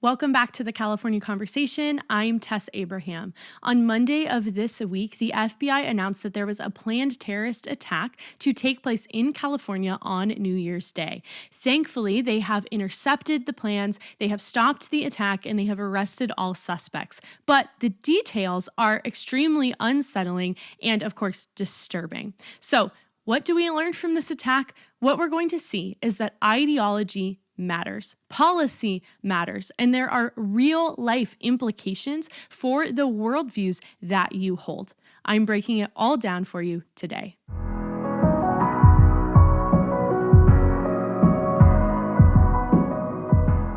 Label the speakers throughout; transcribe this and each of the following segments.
Speaker 1: Welcome back to the California Conversation. I'm Tess Abraham. On Monday of this week, the FBI announced that there was a planned terrorist attack to take place in California on New Year's Day. Thankfully, they have intercepted the plans, they have stopped the attack, and they have arrested all suspects. But the details are extremely unsettling and, of course, disturbing. So, what do we learn from this attack? What we're going to see is that ideology matters. Policy matters. And there are real life implications for the worldviews that you hold. I'm breaking it all down for you today.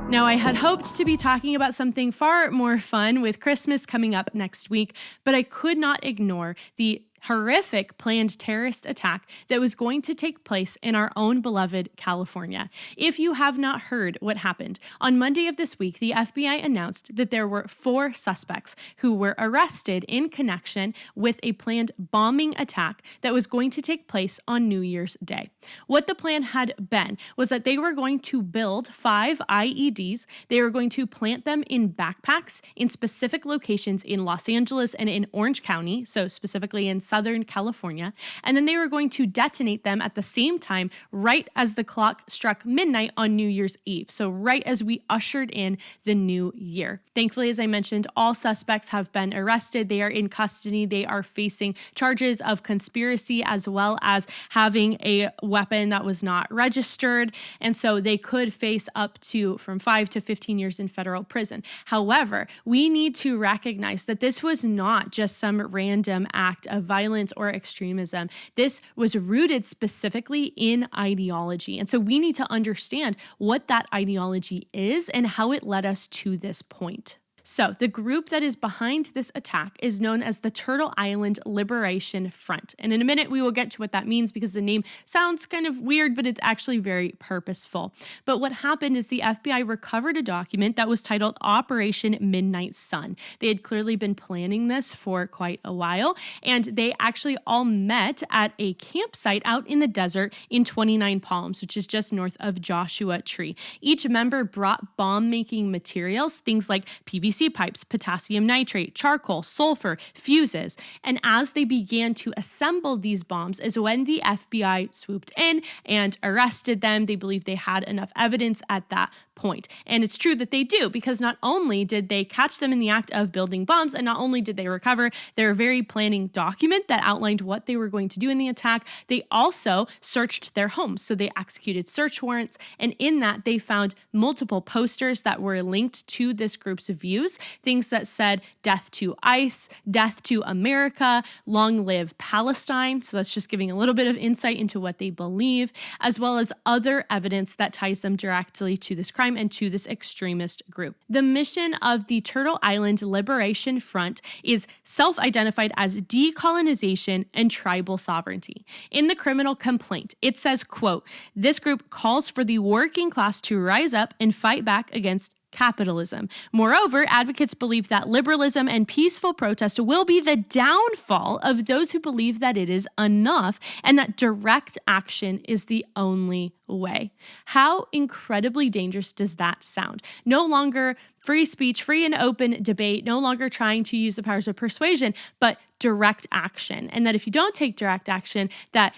Speaker 1: Now, I had hoped to be talking about something far more fun with Christmas coming up next week, but I could not ignore the horrific planned terrorist attack that was going to take place in our own beloved California. If you have not heard what happened, on Monday of this week, the FBI announced that there were 4 suspects who were arrested in connection with a planned bombing attack that was going to take place on New Year's Day. What the plan had been was that they were going to build 5 IEDs. They were going to plant them in backpacks in specific locations in Los Angeles and in Orange County, so specifically in Southern California, and then they were going to detonate them at the same time right as the clock struck midnight on New Year's Eve, so right as we ushered in the new year. Thankfully, as I mentioned, all suspects have been arrested. They are in custody. They are facing charges of conspiracy as well as having a weapon that was not registered, and so they could face up to from 5 to 15 years in federal prison. However, we need to recognize that this was not just some random act of violence or extremism. This was rooted specifically in ideology. And so we need to understand what that ideology is and how it led us to this point. So the group that is behind this attack is known as the Turtle Island Liberation Front. And in a minute, we will get to what that means because the name sounds kind of weird, but it's actually very purposeful. But what happened is the FBI recovered a document that was titled Operation Midnight Sun. They had clearly been planning this for quite a while, and they actually all met at a campsite out in the desert in 29 Palms, which is just north of Joshua Tree. Each member brought bomb-making materials, things like PVC pipes, potassium nitrate, charcoal, sulfur, fuses. And as they began to assemble these bombs is when the FBI swooped in and arrested them. They believed they had enough evidence at that point. And it's true that they do, because not only did they catch them in the act of building bombs, and not only did they recover their very planning document that outlined what they were going to do in the attack, they also searched their homes. So they executed search warrants, and in that they found multiple posters that were linked to this group's views, things that said death to ICE, death to America, long live Palestine. So that's just giving a little bit of insight into what they believe, as well as other evidence that ties them directly to this crime and to this extremist group. The mission of the Turtle Island Liberation Front is self-identified as decolonization and tribal sovereignty. In the criminal complaint, it says, quote, "This group calls for the working class to rise up and fight back against capitalism. Moreover, advocates believe that liberalism and peaceful protest will be the downfall of those who believe that it is enough and that direct action is the only way." How incredibly dangerous does that sound? No longer free speech, free and open debate, no longer trying to use the powers of persuasion, but direct action. And that if you don't take direct action, that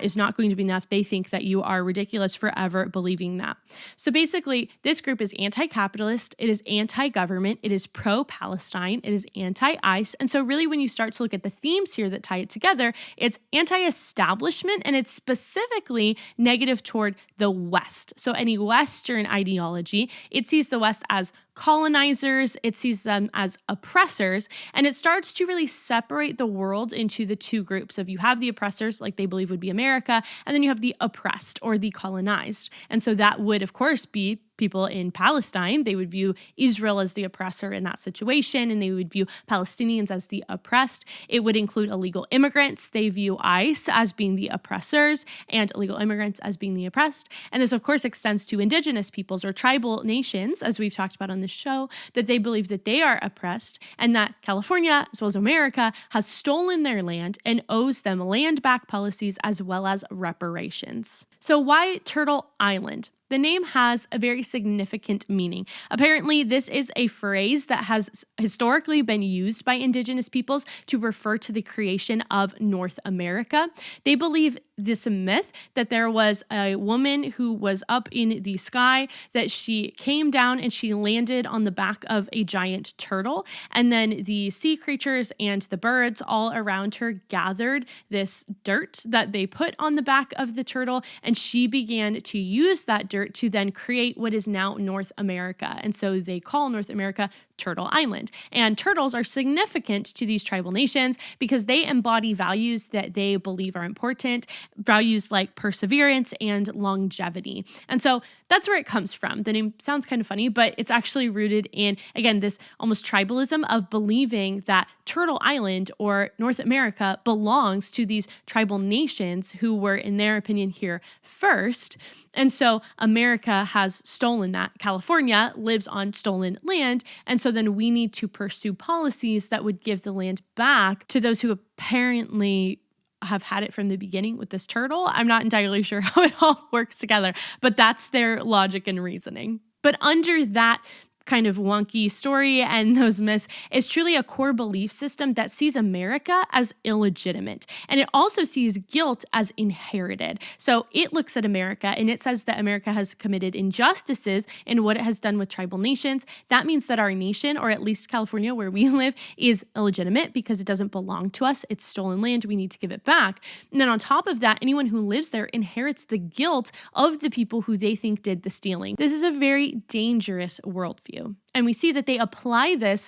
Speaker 1: is not going to be enough. They think that you are ridiculous for ever believing that. So basically, this group is anti-capitalist, it is anti-government, it is pro-Palestine, it is anti-ICE. And so really when you start to look at the themes here that tie it together, it's anti-establishment and it's specifically negative toward the West. So any Western ideology, it sees the West as colonizers, it sees them as oppressors, and it starts to really separate the world into the two groups of you have the oppressors, like they believe would be America, and then you have the oppressed or the colonized. And so that would, of course, be people in Palestine. They would view Israel as the oppressor in that situation, and they would view Palestinians as the oppressed. It would include illegal immigrants. They view ICE as being the oppressors and illegal immigrants as being the oppressed. And this, of course, extends to indigenous peoples or tribal nations, as we've talked about on this show, that they believe that they are oppressed and that California, as well as America, has stolen their land and owes them land-back policies as well as reparations. So why Turtle Island? the name has a very significant meaning. Apparently, this is a phrase that has historically been used by indigenous peoples to refer to the creation of North America. They believe this myth that there was a woman who was up in the sky, that she came down and she landed on the back of a giant turtle, and then the sea creatures and the birds all around her gathered this dirt that they put on the back of the turtle, and she began to use that dirt to then create what is now North America. And so they call North America Turtle Island. And turtles are significant to these tribal nations because they embody values that they believe are important, values like perseverance and longevity. And so that's where it comes from. The name sounds kind of funny, but it's actually rooted in, again, this almost tribalism of believing that Turtle Island or North America belongs to these tribal nations who were, in their opinion, here first. And so America has stolen that. California lives on stolen land. And so then we need to pursue policies that would give the land back to those who apparently have had it from the beginning with this turtle. I'm not entirely sure how it all works together, but that's their logic and reasoning. But under that kind of wonky story and those myths is truly a core belief system that sees America as illegitimate. And it also sees guilt as inherited. So it looks at America and it says that America has committed injustices in what it has done with tribal nations. That means that our nation, or at least California where we live, is illegitimate because it doesn't belong to us. It's stolen land. We need to give it back. And then on top of that, anyone who lives there inherits the guilt of the people who they think did the stealing. This is a very dangerous worldview. And we see that they apply this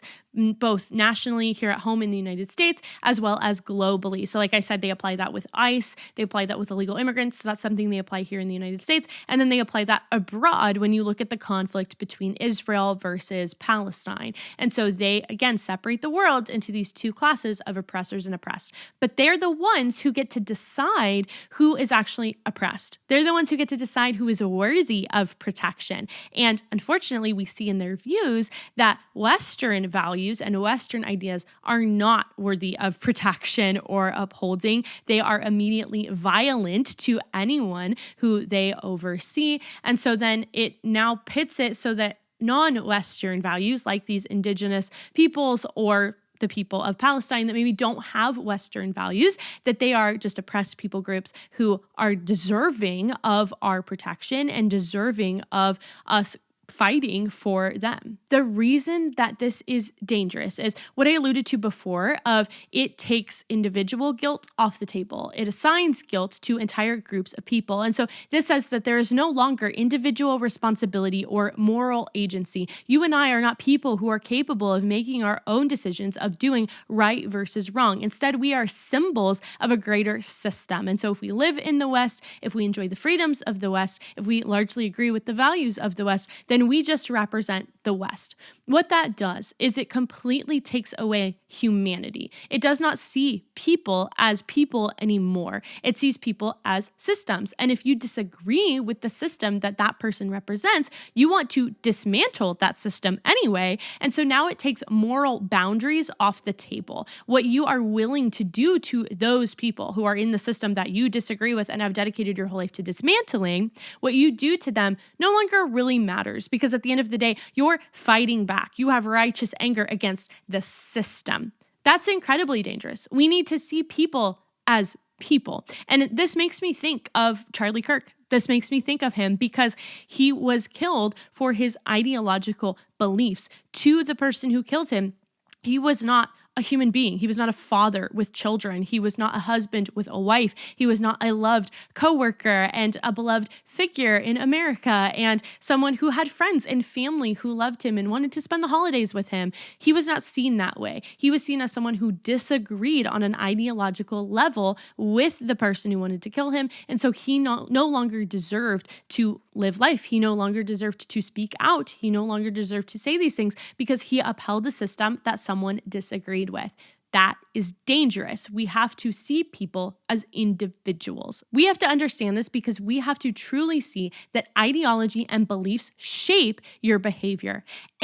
Speaker 1: both nationally here at home in the United States, as well as globally. So like I said, they apply that with ICE, they apply that with illegal immigrants. So that's something they apply here in the United States. And then they apply that abroad when you look at the conflict between Israel versus Palestine. And so they, again, separate the world into these two classes of oppressors and oppressed. But they're the ones who get to decide who is actually oppressed. They're the ones who get to decide who is worthy of protection. And unfortunately, we see in their views that Western values and Western ideas are not worthy of protection or upholding. They are immediately violent to anyone who they oversee. And so then it now pits it so that non-Western values like these indigenous peoples or the people of Palestine that maybe don't have Western values, that they are just oppressed people groups who are deserving of our protection and deserving of us fighting for them. The reason that this is dangerous is what I alluded to before of it takes individual guilt off the table. It assigns guilt to entire groups of people. And so this says that there is no longer individual responsibility or moral agency. You and I are not people who are capable of making our own decisions of doing right versus wrong. Instead, we are symbols of a greater system. And so if we live in the West, if we enjoy the freedoms of the West, if we largely agree with the values of the West, then we just represent the West. What that does is it completely takes away humanity. It does not see people as people anymore. It sees people as systems. And if you disagree with the system that that person represents, you want to dismantle that system anyway. And so now it takes moral boundaries off the table. What you are willing to do to those people who are in the system that you disagree with and have dedicated your whole life to dismantling, what you do to them no longer really matters, because at the end of the day, you're fighting back. You have righteous anger against the system. That's incredibly dangerous. We need to see people as people. And this makes me think of Charlie Kirk. This makes me think of him because he was killed for his ideological beliefs. To the person who killed him, he was not a human being. He was not a father with children. He was not a husband with a wife. He was not a loved coworker and a beloved figure in America and someone who had friends and family who loved him and wanted to spend the holidays with him. He was not seen that way. He was seen as someone who disagreed on an ideological level with the person who wanted to kill him. And so he no longer deserved to live life. He no longer deserved to speak out. He no longer deserved to say these things because he upheld a system that someone disagreed with. That is dangerous. We have to see people as individuals. We have to understand this because we have to truly see that ideology and beliefs shape your behavior.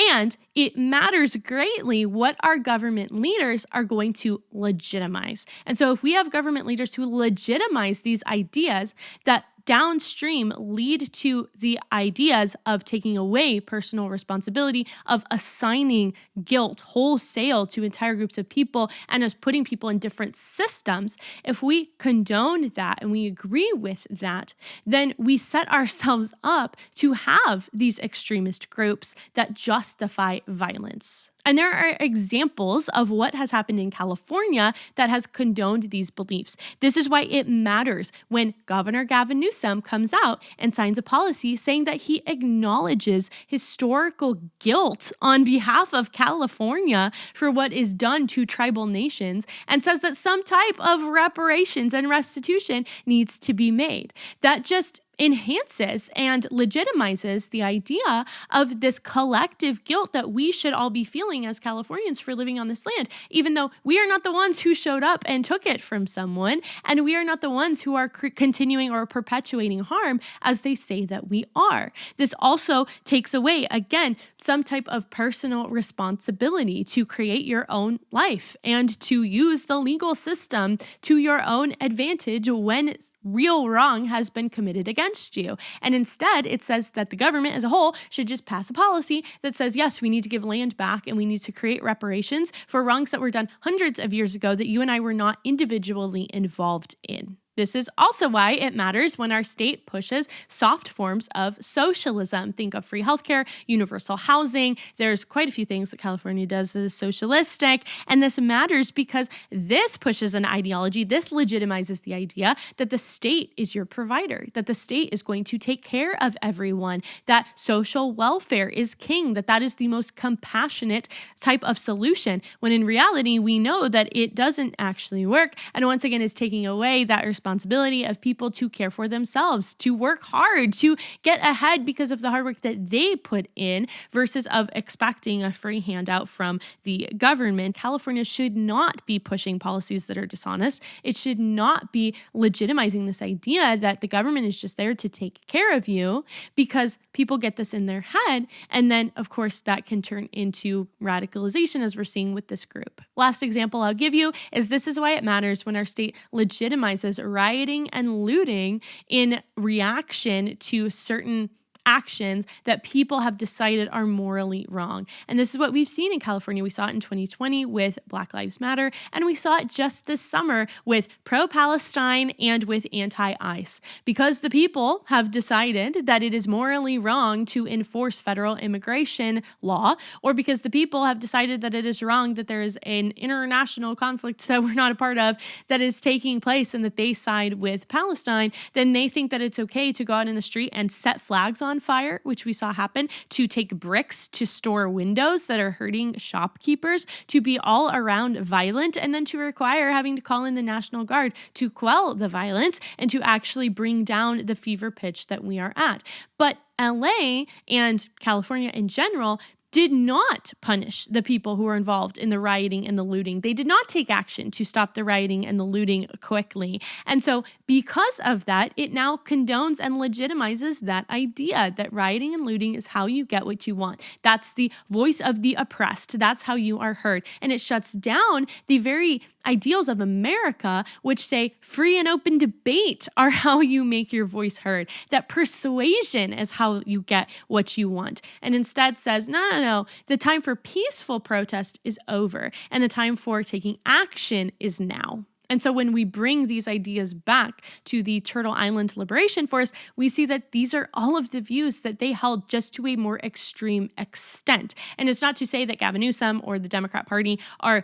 Speaker 1: And it matters greatly what our government leaders are going to legitimize. And so if we have government leaders who legitimize these ideas that downstream lead to the ideas of taking away personal responsibility, of assigning guilt wholesale to entire groups of people, and as putting people in different systems. If we condone that and we agree with that, then we set ourselves up to have these extremist groups that justify violence. And there are examples of what has happened in California that has condoned these beliefs. This is why it matters when Governor Gavin Newsom comes out and signs a policy saying that he acknowledges historical guilt on behalf of California for what is done to tribal nations and says that some type of reparations and restitution needs to be made. That just enhances and legitimizes the idea of this collective guilt that we should all be feeling as Californians for living on this land, even though we are not the ones who showed up and took it from someone, and we are not the ones who are continuing or perpetuating harm as they say that we are. This also takes away, again, some type of personal responsibility to create your own life and to use the legal system to your own advantage when real wrong has been committed against you. And instead, it says that the government as a whole should just pass a policy that says, yes, we need to give land back and we need to create reparations for wrongs that were done hundreds of years ago that you and I were not individually involved in. This is also why it matters when our state pushes soft forms of socialism. Think of free healthcare, universal housing. There's quite a few things that California does that is socialistic. And this matters because this pushes an ideology. This legitimizes the idea that the state is your provider, that the state is going to take care of everyone, that social welfare is king, that is the most compassionate type of solution, when in reality, we know that it doesn't actually work. And once again, is taking away that responsibility of people to care for themselves, to work hard, to get ahead because of the hard work that they put in versus of expecting a free handout from the government. California should not be pushing policies that are dishonest. It should not be legitimizing this idea that the government is just there to take care of you, because people get this in their head. And then, of course, that can turn into radicalization, as we're seeing with this group. Last example I'll give you is this is why it matters when our state legitimizes rioting and looting in reaction to certain actions that people have decided are morally wrong. And this is what we've seen in California. We saw it in 2020 with Black Lives Matter, and we saw it just this summer with pro-Palestine and with anti-ICE. Because the people have decided that it is morally wrong to enforce federal immigration law, or because the people have decided that it is wrong that there is an international conflict that we're not a part of that is taking place and that they side with Palestine, then they think that it's okay to go out in the street and set flags on fire, which we saw happen, to take bricks to store windows that are hurting shopkeepers, to be all around violent, and then to require having to call in the National Guard to quell the violence and to actually bring down the fever pitch that we are at. But LA and California in general did not punish the people who were involved in the rioting and the looting. They did not take action to stop the rioting and the looting quickly. And so because of that, it now condones and legitimizes that idea that rioting and looting is how you get what you want. That's the voice of the oppressed. That's how you are heard. And it shuts down the very ideals of America, which say free and open debate are how you make your voice heard, that persuasion is how you get what you want, and instead says, no, the time for peaceful protest is over, and the time for taking action is now. And so when we bring these ideas back to the Turtle Island Liberation Force, we see that these are all of the views that they held, just to a more extreme extent. And it's not to say that Gavin Newsom or the Democrat Party are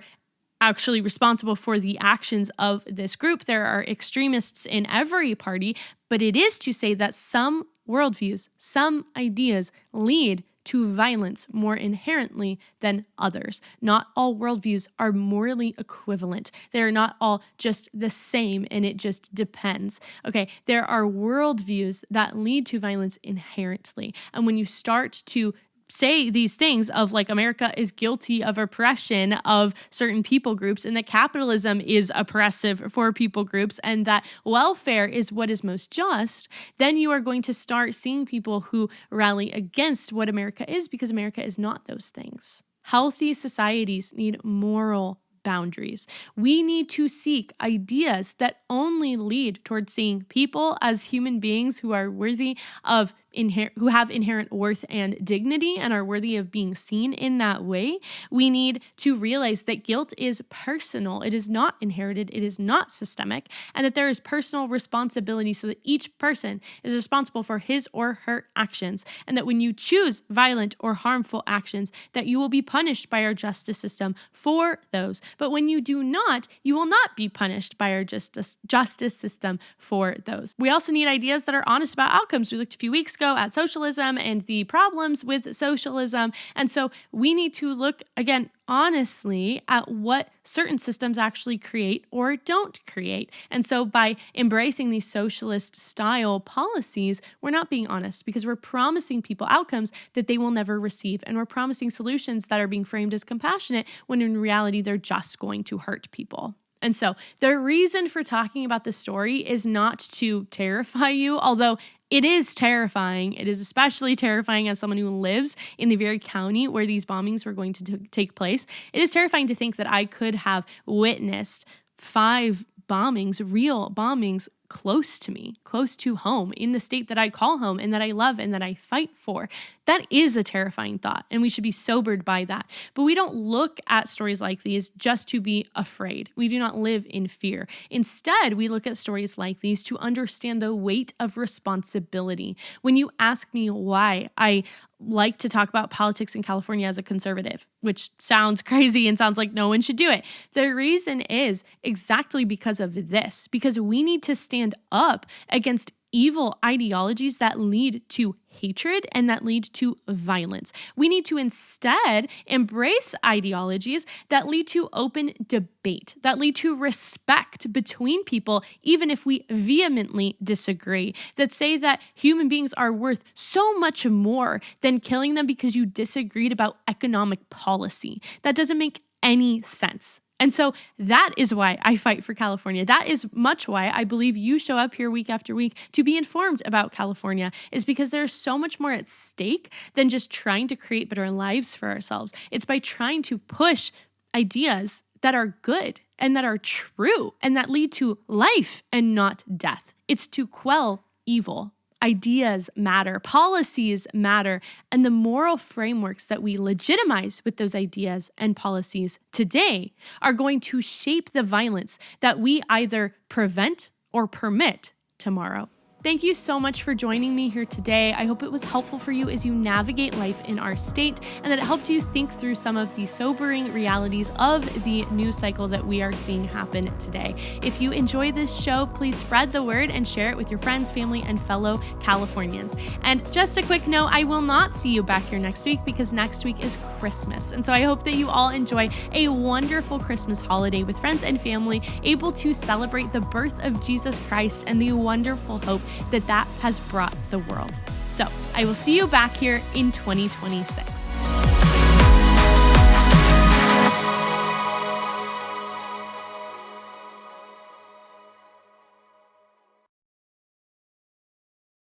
Speaker 1: actually responsible for the actions of this group. There are extremists in every party, but it is to say that some worldviews, some ideas lead to violence more inherently than others. Not all worldviews are morally equivalent. They're not all just the same, and it just depends. Okay, there are worldviews that lead to violence inherently. And when you start to say these things of like America is guilty of oppression of certain people groups, and that capitalism is oppressive for people groups, and that welfare is what is most just, then you are going to start seeing people who rally against what America is, because America is not those things. Healthy societies need moral boundaries. We need to seek ideas that only lead towards seeing people as human beings who are worthy of who have inherent worth and dignity and are worthy of being seen in that way. We need to realize that guilt is personal. It is not inherited. It is not systemic, and that there is personal responsibility so that each person is responsible for his or her actions, and that when you choose violent or harmful actions, that you will be punished by our justice system for those. But when you do not, you will not be punished by our justice system for those. We also need ideas that are honest about outcomes. We looked a few weeks ago at socialism and the problems with socialism. And so we need to look, again, honestly at what certain systems actually create or don't create. And so by embracing these socialist style policies, we're not being honest because we're promising people outcomes that they will never receive. And we're promising solutions that are being framed as compassionate when in reality, they're just going to hurt people. And so the reason for talking about this story is not to terrify you, although it is terrifying. It is especially terrifying as someone who lives in the very county where these bombings were going to take place. It is terrifying to think that I could have witnessed 5 bombings, real bombings, close to me, close to home, in the state that I call home and that I love and that I fight for. That is a terrifying thought, and we should be sobered by that. But we don't look at stories like these just to be afraid. We do not live in fear. Instead, we look at stories like these to understand the weight of responsibility. When you ask me why I like to talk about politics in California as a conservative, which sounds crazy and sounds like no one should do it, the reason is exactly because of this, because we need to stand up against evil ideologies that lead to hatred and that lead to violence. We need to instead embrace ideologies that lead to open debate, that lead to respect between people, even if we vehemently disagree, that say that human beings are worth so much more than killing them because you disagreed about economic policy. That doesn't make any sense. And so that is why I fight for California. That is much why I believe you show up here week after week to be informed about California, is because there's so much more at stake than just trying to create better lives for ourselves. It's by trying to push ideas that are good and that are true and that lead to life and not death. It's to quell evil. Ideas matter, policies matter, and the moral frameworks that we legitimize with those ideas and policies today are going to shape the violence that we either prevent or permit tomorrow. Thank you so much for joining me here today. I hope it was helpful for you as you navigate life in our state and that it helped you think through some of the sobering realities of the news cycle that we are seeing happen today. If you enjoy this show, please spread the word and share it with your friends, family, and fellow Californians. And just a quick note, I will not see you back here next week because next week is Christmas. And so I hope that you all enjoy a wonderful Christmas holiday with friends and family, able to celebrate the birth of Jesus Christ and the wonderful hope that has brought the world. So I will see you back here in 2026.